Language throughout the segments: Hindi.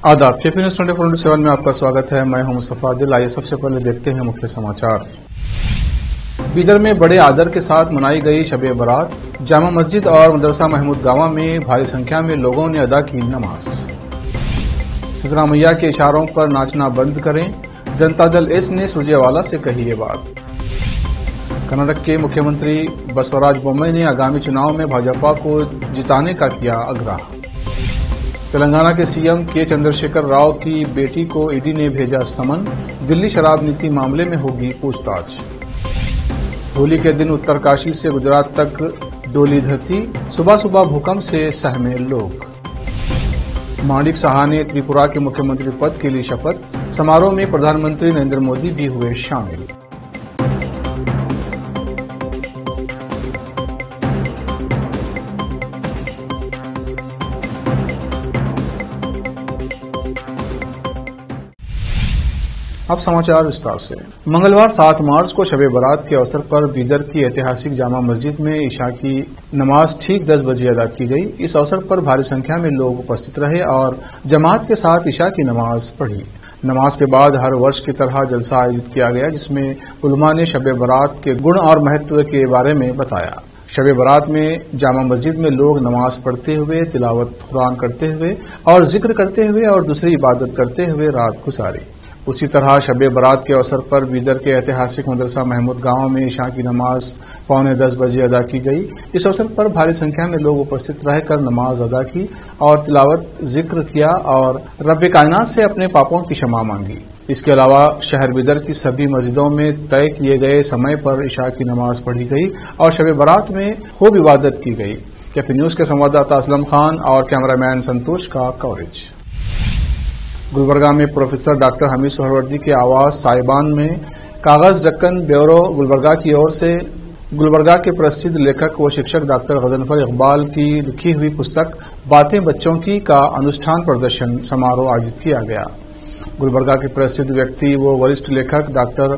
आदाब। केपी न्यूज 24/7 में आपका स्वागत है। मैं हूं मुस्तफा आदिल। आइए सबसे पहले देखते हैं मुख्य समाचार। बीदर में बड़े आदर के साथ मनाई गई शब-ए बारात। जामा मस्जिद और मदरसा महमूद गांवा में भारी संख्या में लोगों ने अदा की नमाज। सिद्रा मैया के इशारों पर नाचना बंद करें, जनता दल एस ने सुरजेवाला से कही ये बात। कर्नाटक के मुख्यमंत्री बसवराज बोम्मई ने आगामी चुनाव में भाजपा को जिताने का किया आग्रह। तेलंगाना के सीएम के चंद्रशेखर राव की बेटी को ईडी ने भेजा समन। दिल्ली शराब नीति मामले में होगी पूछताछ। होली के दिन उत्तरकाशी से गुजरात तक डोली धरती, सुबह सुबह भूकंप से सहमे लोग। माणिक साहा ने त्रिपुरा के मुख्यमंत्री पद के लिए शपथ। समारोह में प्रधानमंत्री नरेंद्र मोदी भी हुए शामिल। अब समाचार विस्तार से। मंगलवार 7 मार्च को शब-ए बारात के अवसर पर बीदर की ऐतिहासिक जामा मस्जिद में ईशा की नमाज ठीक 10 बजे अदा की गई। इस अवसर पर भारी संख्या में लोग उपस्थित रहे और जमात के साथ ईशा की नमाज पढ़ी। नमाज के बाद हर वर्ष की तरह जलसा आयोजित किया गया, जिसमें उलमा ने शब-ए बारात के गुण और महत्व के बारे में बताया। शब-ए बारात में जामा मस्जिद में लोग नमाज पढ़ते हुए, तिलावत कुरान करते हुए और जिक्र करते हुए और दूसरी इबादत करते हुए रात गुजारी। उसी तरह शब-ए बारात के अवसर पर बीदर के ऐतिहासिक मदरसा महमूद गांव में ईशा की नमाज 9:45 बजे अदा की गई। इस अवसर पर भारी संख्या में लोग उपस्थित रहकर नमाज अदा की और तिलावत जिक्र किया और रब्बे कायनात से अपने पापों की क्षमा मांगी। इसके अलावा शहर बीदर की सभी मस्जिदों में तय किए गए समय पर ईशा की नमाज पढ़ी गई और शब-ए बारात में खूब इबादत की गई। केपी न्यूज के संवाददाता असलम खान और कैमरामैन संतोष का कवरेज। गुलबर्गा में प्रोफेसर डॉक्टर हमीद सोहरवर्दी के आवास साहिबान में कागज दक्कन ब्यूरो गुलबर्गा की ओर से गुलबर्गा के प्रसिद्ध लेखक व शिक्षक डॉक्टर गजनफर इकबाल की लिखी हुई पुस्तक बातें बच्चों की का अनुष्ठान प्रदर्शन समारोह आयोजित किया गया। गुलबर्गा के प्रसिद्ध व्यक्ति व वरिष्ठ लेखक डॉक्टर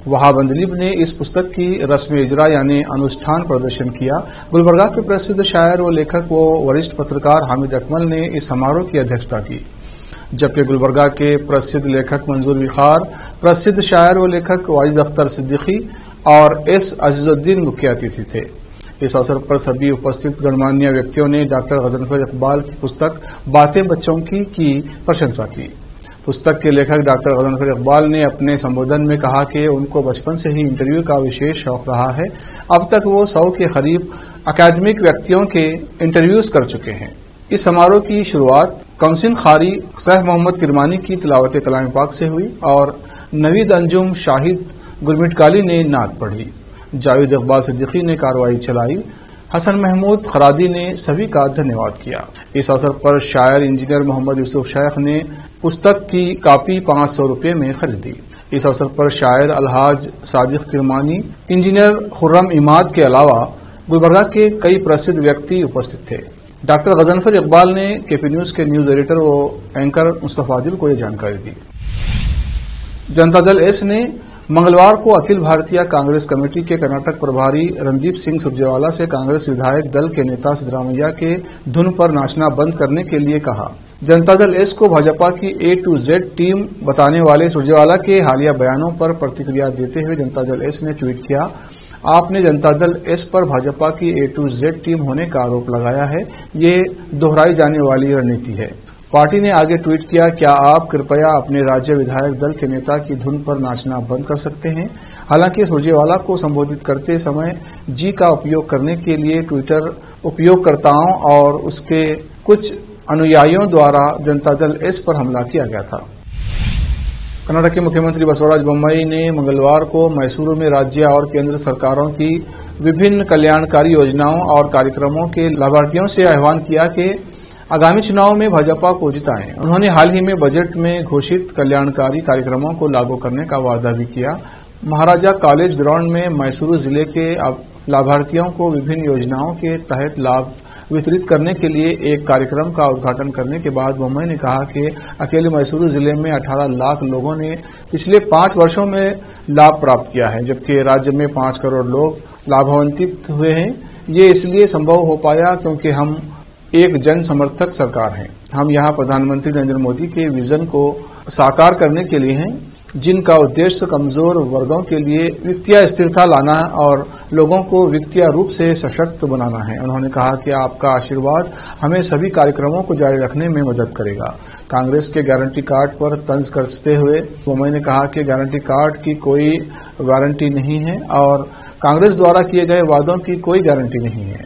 वहाब अंदलीब ने इस पुस्तक की रस्म इजरा यानी अनुष्ठान प्रदर्शन किया। गुलबर्गा के प्रसिद्ध शायर व लेखक व वरिष्ठ पत्रकार हामिद अकमल ने इस समारोह की अध्यक्षता की, जबकि गुलबर्गा के प्रसिद्ध लेखक मंजूर विखार, प्रसिद्ध शायर व लेखक वाजिद अख्तर सिद्दीकी और एस अजीजुद्दीन मुख्य अतिथि थे। इस अवसर पर सभी उपस्थित गणमान्य व्यक्तियों ने डॉक्टर गजनफर इकबाल की पुस्तक बातें बच्चों की प्रशंसा की। पुस्तक के लेखक डॉक्टर गजनफर इकबाल ने अपने संबोधन में कहा कि उनको बचपन से ही इंटरव्यू का विशेष शौक रहा है। अब तक वो 100 के करीब अकादमिक व्यक्तियों के इंटरव्यूज कर चुके हैं। इस समारोह की शुरुआत कमसिन खारी सैफ मोहम्मद किरमानी की तिलावत कलाम पाक से हुई और नवीद अंजुम शाहिद गुरमिटकाली ने नात पढ़ी। जावेद इकबाल सिद्दीकी ने कार्रवाई चलाई। हसन महमूद खरादी ने सभी का धन्यवाद किया। इस अवसर पर शायर इंजीनियर मोहम्मद यूसुफ शेख ने पुस्तक की कॉपी 500 रुपये में खरीदी। इस अवसर पर शायर अलहाज सादिक किरमानी, इंजीनियर खुर्रम इमाद के अलावा गुलबर्गा के कई प्रसिद्ध व्यक्ति उपस्थित थे। डॉक्टर गजनफर इकबाल ने केपी न्यूज के न्यूज एडिटर व एंकर मुस्तफा आदिल को यह जानकारी दी। जनता दल एस ने मंगलवार को अखिल भारतीय कांग्रेस कमेटी के कर्नाटक प्रभारी रणदीप सिंह सुरजेवाला से कांग्रेस विधायक दल के नेता सिद्रा मैया के धुन पर नाचना बंद करने के लिए कहा। जनता दल एस को भाजपा की A to Z टीम बताने वाले सुरजेवाला के हालिया बयानों पर प्रतिक्रिया देते हुए जनता दल एस ने ट्वीट किया, आपने जनता दल एस पर भाजपा की A to Z टीम होने का आरोप लगाया है। ये दोहराई जाने वाली रणनीति है। पार्टी ने आगे ट्वीट किया, क्या आप कृपया अपने राज्य विधायक दल के नेता की धुन पर नाचना बंद कर सकते हैं। हालांकि सुरजेवाला को संबोधित करते समय जी का उपयोग करने के लिए ट्विटर उपयोगकर्ताओं और उसके कुछ अनुयायियों द्वारा जनता दल एस पर हमला किया गया था। कर्नाटक के मुख्यमंत्री बसवराज बोम्मई ने मंगलवार को मैसूरू में राज्य और केंद्र सरकारों की विभिन्न कल्याणकारी योजनाओं और कार्यक्रमों के लाभार्थियों से आह्वान किया कि आगामी चुनाव में भाजपा को जिताएं। उन्होंने हाल ही में बजट में घोषित कल्याणकारी कार्यक्रमों को लागू करने का वादा भी किया। महाराजा कॉलेज ग्राउंड में मैसूरू जिले के लाभार्थियों को विभिन्न योजनाओं के तहत लाभ वितरित करने के लिए एक कार्यक्रम का उद्घाटन करने के बाद बोम्मई ने कहा कि अकेले मैसूरू जिले में 18 लाख लोगों ने पिछले 5 वर्षों में लाभ प्राप्त किया है, जबकि राज्य में 5 करोड़ लोग लाभान्वित हुए हैं। ये इसलिए संभव हो पाया क्योंकि हम एक जन समर्थक सरकार है। हम यहाँ प्रधानमंत्री नरेंद्र मोदी के विजन को साकार करने के लिए हैं, जिनका उद्देश्य कमजोर वर्गों के लिए वित्तीय स्थिरता लाना और लोगों को वित्तीय रूप से सशक्त बनाना है। उन्होंने कहा कि आपका आशीर्वाद हमें सभी कार्यक्रमों को जारी रखने में मदद करेगा। कांग्रेस के गारंटी कार्ड पर तंज कसते हुए बोम्मई ने कहा कि गारंटी कार्ड की कोई गारंटी नहीं है और कांग्रेस द्वारा किए गए वादों की कोई गारंटी नहीं है।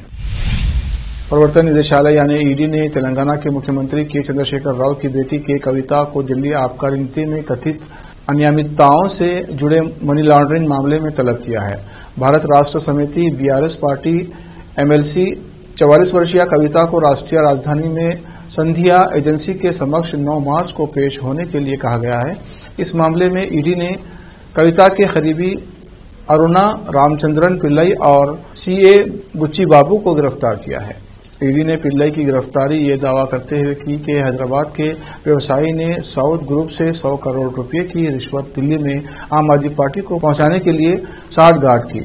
प्रवर्तन निदेशालय यानी ईडी ने तेलंगाना के मुख्यमंत्री के चंद्रशेखर राव की बेटी के कविता को दिल्ली आबकारी नीति में कथित अनियमितताओं से जुड़े मनी लॉन्ड्रिंग मामले में तलब किया है। भारत राष्ट्र समिति बीआरएस पार्टी एमएलसी 44 वर्षीय कविता को राष्ट्रीय राजधानी में संधिया एजेंसी के समक्ष 9 मार्च को पेश होने के लिए कहा गया है। इस मामले में ईडी ने कविता के करीबी अरुणा रामचंद्रन पिल्लई और सीए बुच्ची बाबू को गिरफ्तार किया है। ईडी ने पिल्लई की गिरफ्तारी ये दावा करते हुए की कि हैदराबाद के व्यवसायी ने साउथ ग्रुप से 100 करोड़ रुपए की रिश्वत दिल्ली में आम आदमी पार्टी को पहुंचाने के लिए साठगांठ की।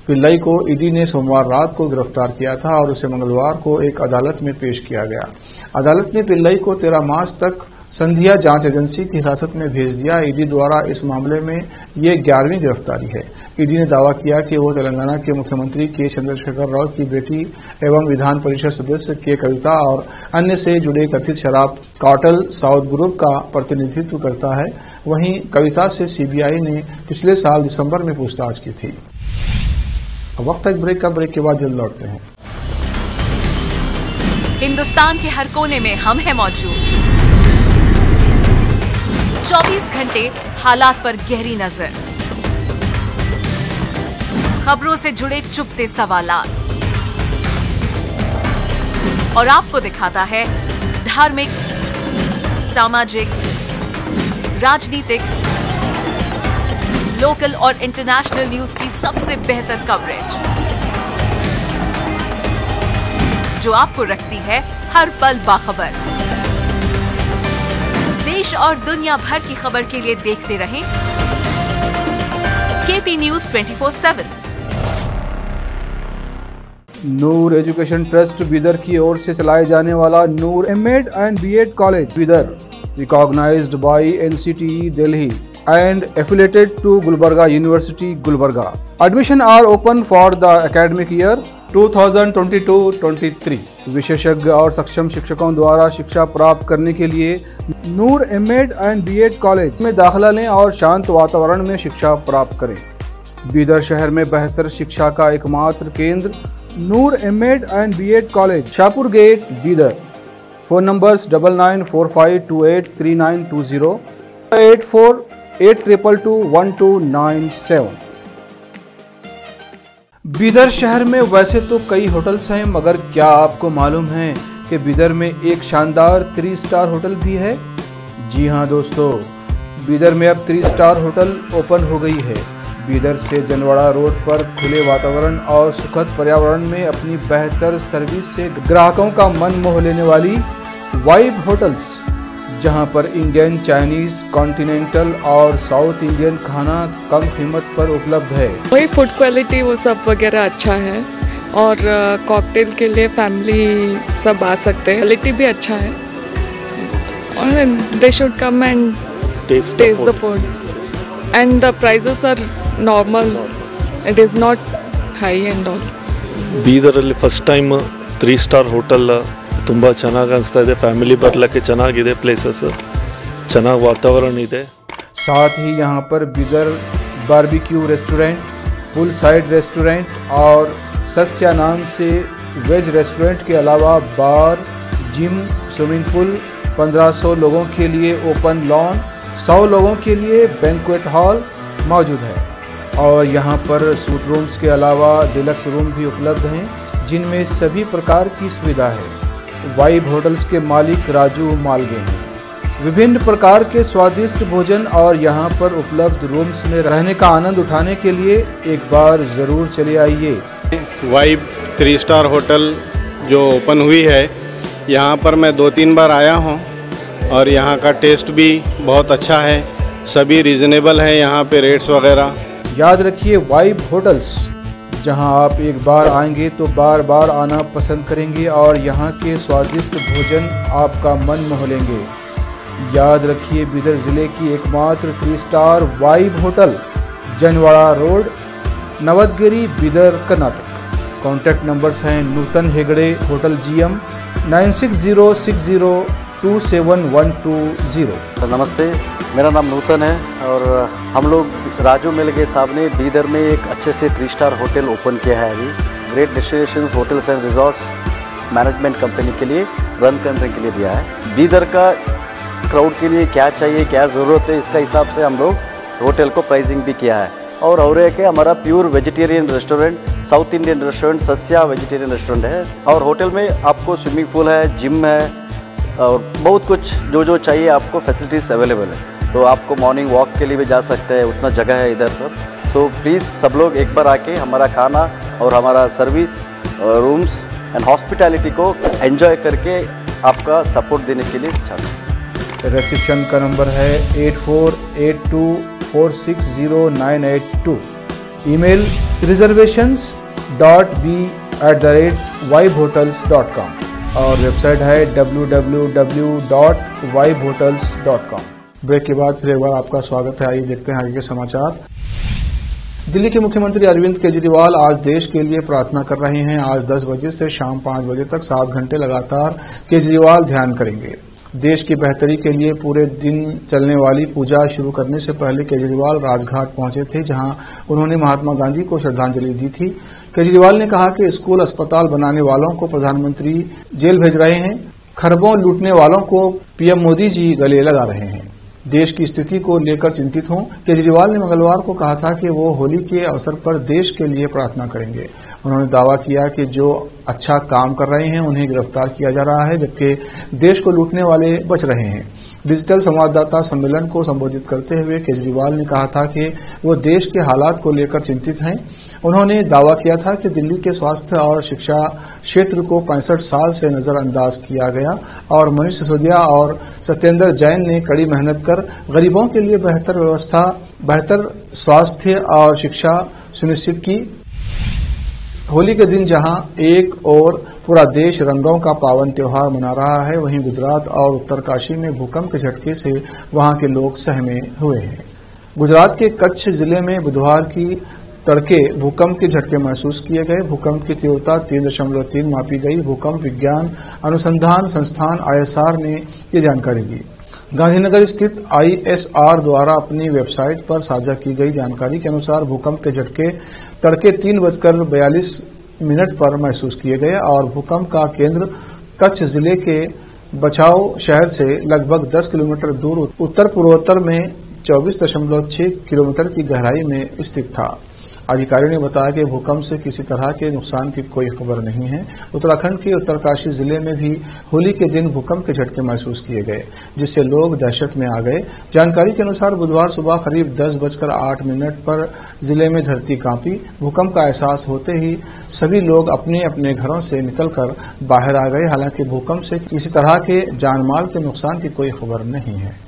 पिल्लई को ईडी ने सोमवार रात को गिरफ्तार किया था और उसे मंगलवार को एक अदालत में पेश किया गया। अदालत ने पिल्लई को 13 मार्च तक संधिया जांच एजेंसी की हिरासत में भेज दिया। ईडी द्वारा इस मामले में ये 11वीं गिरफ्तारी है। ईडी ने दावा किया कि वो तेलंगाना के मुख्यमंत्री के चंद्रशेखर राव की बेटी एवं विधान परिषद सदस्य के कविता और अन्य से जुड़े कथित शराब कार्टेल साउथ ग्रुप का प्रतिनिधित्व करता है। वहीं कविता से सीबीआई ने पिछले साल दिसंबर में पूछताछ की थी। वक्त एक ब्रेक का, ब्रेक के बाद जल्द लौटते हैं। हिंदुस्तान के हर कोने में हम हैं मौजूद। 24 घंटे हालात पर गहरी नजर, खबरों से जुड़े चुपते सवालात और आपको दिखाता है धार्मिक, सामाजिक, राजनीतिक, लोकल और इंटरनेशनल न्यूज की सबसे बेहतर कवरेज, जो आपको रखती है हर पल बाखबर। देश और दुनिया भर की खबर के लिए देखते रहें KP news 24/7। Noor education trust Bidar की ओर से चलाए जाने वाला Noor M Ed and B Ed college Bidar, recognised by NCTE Delhi and affiliated to Gulbarga University, Gulbarga. Admission are open for the academic year 2022-23. विशेषज्ञ और सक्षम शिक्षकों द्वारा शिक्षा प्राप्त करने के लिए नूर एमएड एंड बीएड कॉलेज में दाखिला लें और शांत वातावरण में शिक्षा प्राप्त करें। बीदर शहर में बेहतर शिक्षा का एकमात्र केंद्र Noor M Ed and B Ed college, Shahpur gate, Bidar. Phone numbers 9945283920, 8482221297। Bidar शहर में वैसे तो कई होटल्स हैं, मगर क्या आपको मालूम है कि बीदर में एक शानदार 3 स्टार होटल भी है? जी हाँ दोस्तों, बीदर में अब 3 स्टार होटल ओपन हो गई है। बीदर से जनवाड़ा रोड पर खुले वातावरण और सुखद पर्यावरण में अपनी बेहतर सर्विस से ग्राहकों का मन मोह लेने वाली वाइब होटल्स, जहां पर इंडियन, चाइनीज, कॉन्टिनेंटल और साउथ इंडियन खाना कम कीमत पर उपलब्ध है। वही फूड क्वालिटी वो सब वगैरह अच्छा है और कॉकटेल के लिए फैमिली सब आ सकते हैं। क्वालिटी भी अच्छा है और they should come and taste the food and the prices are normal, it is not high and all. ಬೀದರಲ್ಲಿ ಫಸ್ಟ್ ಟೈಮ್ 3 ಸ್ಟಾರ್ ಹೋಟೆಲ್ ತುಂಬ ಚೆನ್ನಾಗಿ ಅನಿಸ್ತಾ ಇದೆ। ಫ್ಯಾಮಿಲಿ ಬರಲಿಕ್ಕೆ ಚೆನ್ನಾಗಿದೆ, ಪ್ಲೇಸಸ್ ಚೆನ್ನಾಗಿ ವಾತಾವರಣ ಇದೆ। साथ ही यहाँ पर बीदर बारबेक्यू रेस्टोरेंट, पुल साइड रेस्टोरेंट और सस्या नाम से वेज रेस्टोरेंट के अलावा बार, जिम, स्विमिंग पूल, 1500 लोगों के लिए ओपन लॉन, 100 लोगों के लिए बैंक्वेट हॉल मौजूद है। और यहाँ पर सूट रूम्स के अलावा डिलक्स रूम भी उपलब्ध हैं, जिनमें सभी प्रकार की सुविधा है। वाइब होटल्स के मालिक राजू मालगे हैं। विभिन्न प्रकार के स्वादिष्ट भोजन और यहाँ पर उपलब्ध रूम्स में रहने का आनंद उठाने के लिए एक बार ज़रूर चले आइए। वाइब 3 स्टार होटल जो ओपन हुई है, यहाँ पर मैं 2-3 बार आया हूँ और यहाँ का टेस्ट भी बहुत अच्छा है। सभी रीज़नेबल है यहाँ पे रेट्स वगैरह। याद रखिए, वाइब होटल्स, जहां आप एक बार आएंगे तो बार बार आना पसंद करेंगे और यहां के स्वादिष्ट भोजन आपका मन मोह लेंगे। याद रखिए, बीदर जिले की एकमात्र 3 star vibe hotel, Janwada road, Navadgiri, Bidar, Karnataka. Contact numbers हैं नूतन हेगड़े, होटल GM, 9606027120। नमस्ते, मेरा नाम नूतन है और हम लोग राजू मिलगे साहब ने बीदर में एक अच्छे से 3 स्टार होटल ओपन किया है। अभी great destinations hotels and resorts management company के लिए रन करने के लिए दिया है। बीदर का क्राउड के लिए क्या चाहिए, क्या ज़रूरत है, इसका हिसाब से हम लोग होटल को प्राइसिंग भी किया है। और एक है हमारा pure vegetarian restaurant, south Indian restaurant, Sasya vegetarian restaurant है। और होटल में आपको स्विमिंग पूल है, जिम है और बहुत कुछ जो चाहिए आपको फैसिलिटीज़ अवेलेबल है। तो आपको मॉर्निंग वॉक के लिए भी जा सकते हैं, उतना जगह है इधर सब। तो प्लीज़ सब लोग एक बार आके हमारा खाना और हमारा सर्विस, रूम्स एंड हॉस्पिटैलिटी को एंजॉय करके आपका सपोर्ट देने के लिए चाहते हैं। रिसेप्शन का नंबर है 8482460982। ईमेल reservations.b@vibehotels.com और वेबसाइट है www.vibehotels.com। ब्रेक के बाद फिर एक बार आपका स्वागत है। आइए देखते हैं आगे के समाचार। दिल्ली के मुख्यमंत्री अरविंद केजरीवाल आज देश के लिए प्रार्थना कर रहे हैं। आज 10 बजे से शाम 5 बजे तक 7 घंटे लगातार केजरीवाल ध्यान करेंगे। देश की बेहतरी के लिए पूरे दिन चलने वाली पूजा शुरू करने से पहले केजरीवाल राजघाट पहुंचे थे, जहां उन्होंने महात्मा गांधी को श्रद्धांजलि दी थी। केजरीवाल ने कहा कि स्कूल अस्पताल बनाने वालों को प्रधानमंत्री जेल भेज रहे हैं, खरबों लूटने वालों को पीएम मोदी जी गले लगा रहे हैं। देश की स्थिति को लेकर चिंतित हों। केजरीवाल ने मंगलवार को कहा था कि वो होली के अवसर पर देश के लिए प्रार्थना करेंगे। उन्होंने दावा किया कि जो अच्छा काम कर रहे हैं उन्हें गिरफ्तार किया जा रहा है, जबकि देश को लूटने वाले बच रहे हैं। डिजिटल संवाददाता सम्मेलन को संबोधित करते हुए केजरीवाल ने कहा था कि वो देश के हालात को लेकर चिंतित हैं। उन्होंने दावा किया था कि दिल्ली के स्वास्थ्य और शिक्षा क्षेत्र को 65 साल से नजरअंदाज किया गया और मनीष सिसोदिया और सत्येंद्र जैन ने कड़ी मेहनत कर गरीबों के लिए बेहतर व्यवस्था, बेहतर स्वास्थ्य और शिक्षा सुनिश्चित की। होली के दिन जहां एक और पूरा देश रंगों का पावन त्योहार मना रहा है, वहीं गुजरात और उत्तरकाशी में भूकंप के झटके से वहां के लोग सहमे हुए हैं। गुजरात के कच्छ जिले में बुधवार की तड़के भूकंप के झटके महसूस किए गए। भूकंप की तीव्रता 3.3 मापी गई। भूकंप विज्ञान अनुसंधान संस्थान ISR ने ये जानकारी दी। गांधीनगर स्थित ISR द्वारा अपनी वेबसाइट पर साझा की गई जानकारी के अनुसार भूकंप के झटके तड़के 3:42 पर महसूस किए गए और भूकंप का केंद्र कच्छ जिले के बचाव शहर से लगभग 10 किलोमीटर दूर उत्तर पूर्वोत्तर में 24.6 किलोमीटर की गहराई में स्थित था। अधिकारियों ने बताया कि भूकंप से किसी तरह के नुकसान की कोई खबर नहीं है। उत्तराखंड के उत्तरकाशी जिले में भी होली के दिन भूकंप के झटके महसूस किए गए, जिससे लोग दहशत में आ गए। जानकारी के अनुसार बुधवार सुबह करीब 10:08 पर जिले में धरती कांपी। भूकंप का एहसास होते ही सभी लोग अपने अपने घरों से निकलकर बाहर आ गए। हालांकि भूकंप से किसी तरह के जानमाल के नुकसान की कोई खबर नहीं है।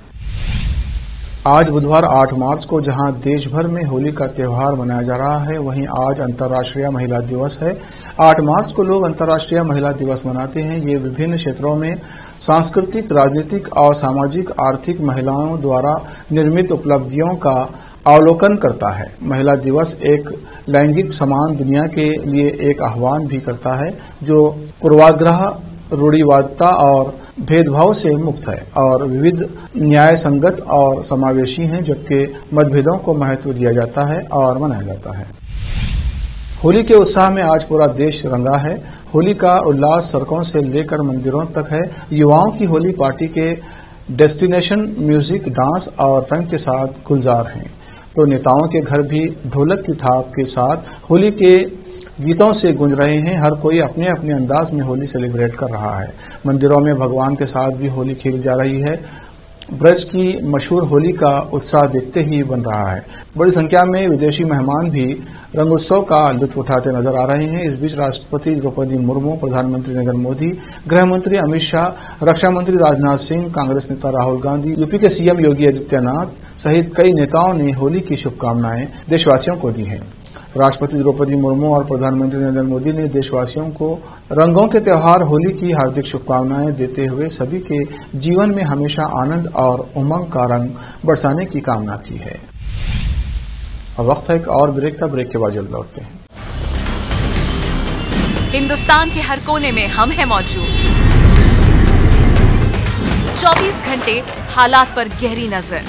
आज बुधवार 8 मार्च को जहां देश भर में होली का त्योहार मनाया जा रहा है, वहीं आज अंतर्राष्ट्रीय महिला दिवस है। 8 मार्च को लोग अंतर्राष्ट्रीय महिला दिवस मनाते हैं। ये विभिन्न क्षेत्रों में सांस्कृतिक, राजनीतिक और सामाजिक आर्थिक महिलाओं द्वारा निर्मित उपलब्धियों का अवलोकन करता है। महिला दिवस एक लैंगिक समान दुनिया के लिए एक आह्वान भी करता है, जो पूर्वाग्रह, रूढ़िवादिता और भेदभाव से मुक्त है और विविध, न्याय संगत और समावेशी हैं, जबकि मतभेदों को महत्व दिया जाता है और मनाया जाता है। होली के उत्साह में आज पूरा देश रंगा है। होली का उल्लास सड़कों से लेकर मंदिरों तक है। युवाओं की होली पार्टी के डेस्टिनेशन म्यूजिक, डांस और रंग के साथ गुलजार हैं, तो नेताओं के घर भी ढोलक की थाप के साथ होली के गीतों से गूंज रहे हैं। हर कोई अपने अपने अंदाज में होली सेलिब्रेट कर रहा है। मंदिरों में भगवान के साथ भी होली खेली जा रही है। ब्रज की मशहूर होली का उत्साह देखते ही बन रहा है। बड़ी संख्या में विदेशी मेहमान भी रंगोत्सव का लुत्फ उठाते नजर आ रहे हैं। इस बीच राष्ट्रपति द्रौपदी मुर्मू, प्रधानमंत्री नरेंद्र मोदी, गृह मंत्री अमित शाह, रक्षा मंत्री राजनाथ सिंह, कांग्रेस नेता राहुल गांधी, यूपी के CM योगी आदित्यनाथ सहित कई नेताओं ने होली की शुभकामनाएं देशवासियों को दी हैं। राष्ट्रपति द्रौपदी मुर्मू और प्रधानमंत्री नरेंद्र मोदी ने देशवासियों को रंगों के त्योहार होली की हार्दिक शुभकामनाएं देते हुए सभी के जीवन में हमेशा आनंद और उमंग का रंग बरसाने की कामना की है। अब वक्त है एक और ब्रेक का। ब्रेक के बाद जल्द लौटते हैं। हिंदुस्तान के हर कोने में हम हैं मौजूद। 24 घंटे हालात पर गहरी नजर,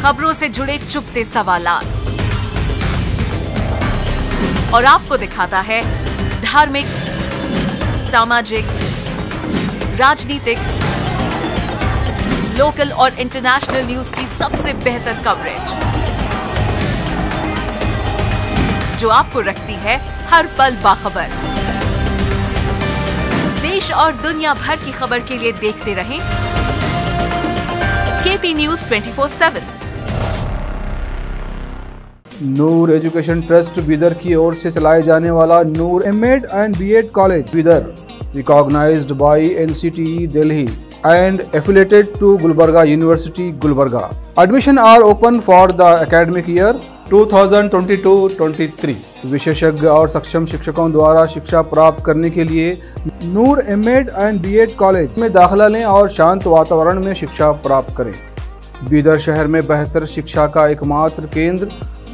खबरों से जुड़े चुपते सवालात और आपको दिखाता है धार्मिक, सामाजिक, राजनीतिक, लोकल और इंटरनेशनल न्यूज की सबसे बेहतर कवरेज जो आपको रखती है हर पल बाखबर। देश और दुनिया भर की खबर के लिए देखते रहें KP news 24/7। Noor education trust Bidar की ओर से चलाए जाने वाला Noor M Ed and B Ed college Bidar, recognised by NCTE Delhi and affiliated to Gulbarga University, Gulbarga. Admission are open for the academic year 2022-23. विशेषज्ञ और सक्षम शिक्षकों द्वारा शिक्षा प्राप्त करने के लिए नूर एमएड एंड बीएड कॉलेज में दाखिला लें और शांत वातावरण में शिक्षा प्राप्त करें। बीदर शहर में बेहतर शिक्षा का एकमात्र केंद्र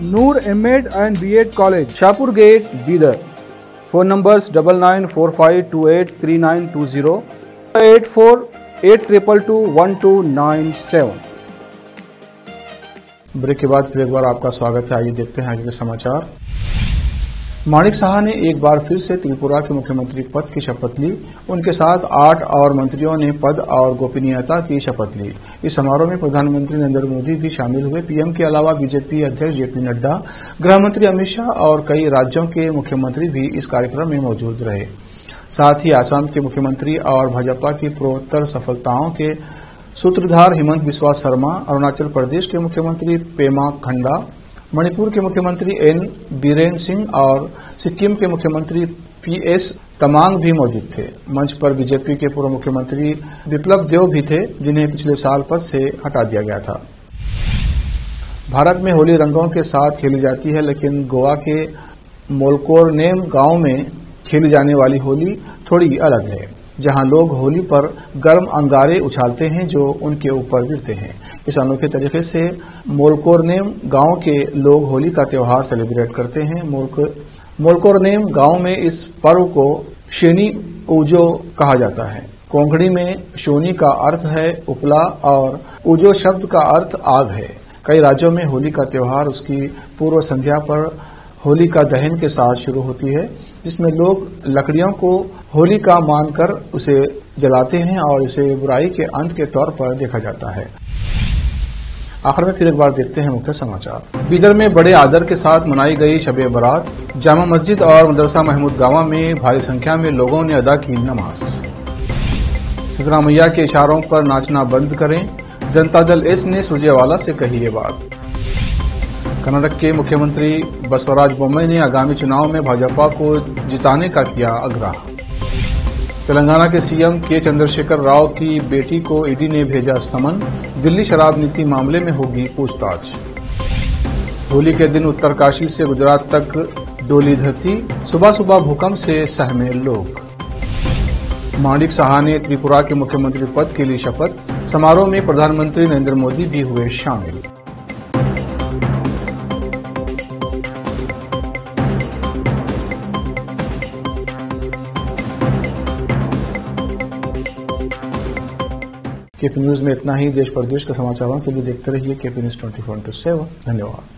Noor M Ed and B Ed college, Shahpur gate, Bidar. Phone numbers 9945283920, 8482221297। Break के बाद फिर एक बार आपका स्वागत है। आइए देखते हैं आगे के समाचार। माणिक साहा ने एक बार फिर से त्रिपुरा के मुख्यमंत्री पद की शपथ ली। उनके साथ 8 और मंत्रियों ने पद और गोपनीयता की शपथ ली। इस समारोह में प्रधानमंत्री नरेंद्र मोदी भी शामिल हुए। पीएम के अलावा बीजेपी अध्यक्ष जेपी नड्डा, गृह मंत्री अमित शाह और कई राज्यों के मुख्यमंत्री भी इस कार्यक्रम में मौजूद रहे। साथ ही आसाम के मुख्यमंत्री और भाजपा की पूर्वोत्तर सफलताओं के सूत्रधार हिमंत बिस्वा शर्मा, अरुणाचल प्रदेश के मुख्यमंत्री पेमा खंडा, मणिपुर के मुख्यमंत्री एन बीरेन सिंह और सिक्किम के मुख्यमंत्री पीएस तमांग भी मौजूद थे। मंच पर बीजेपी के पूर्व मुख्यमंत्री बिप्लब देव भी थे, जिन्हें पिछले साल पद से हटा दिया गया था। भारत में होली रंगों के साथ खेली जाती है, लेकिन गोवा के मोलकोरनेम गांव में खेली जाने वाली होली थोड़ी अलग है, जहां लोग होली पर गर्म अंगारे उछालते हैं जो उनके ऊपर गिरते हैं। इस अनोखे तरीके से मोलकोरनेम गांव के लोग होली का त्योहार सेलिब्रेट करते हैं। मोलकोरनेम गांव में इस पर्व को शेनी ऊजो कहा जाता है। कोंकणी में शोनी का अर्थ है उपला और ऊजो शब्द का अर्थ आग है। कई राज्यों में होली का त्योहार उसकी पूर्व संध्या पर होलिका दहन के साथ शुरू होती है, जिसमें लोग लकड़ियों को होलिका मानकर उसे जलाते हैं और इसे बुराई के अंत के तौर पर देखा जाता है। आखिर में फिर एक बार देखते हैं मुख्य समाचार। बीदर में बड़े आदर के साथ मनाई गई शबे बारात। जामा मस्जिद और मदरसा महमूद गावा में भारी संख्या में लोगों ने अदा की नमाज। शीतला मैया के इशारों पर नाचना बंद करें, जनता दल एस ने सुरजेवाला से कही ये बात। कर्नाटक के मुख्यमंत्री बसवराज बोम्मई ने आगामी चुनाव में भाजपा को जिताने का किया आग्रह। तेलंगाना के सीएम के चंद्रशेखर राव की बेटी को ईडी ने भेजा समन। दिल्ली शराब नीति मामले में होगी पूछताछ। होली के दिन उत्तरकाशी से गुजरात तक डोली धरती, सुबह सुबह भूकंप से सहमे लोग। माणिक साहा ने त्रिपुरा के मुख्यमंत्री पद के लिए शपथ। समारोह में प्रधानमंत्री नरेंद्र मोदी भी हुए शामिल। केपी न्यूज में इतना ही। देश प्रदेश के समाचारों के लिए देखते रहिए केपी न्यूज 24/7। धन्यवाद।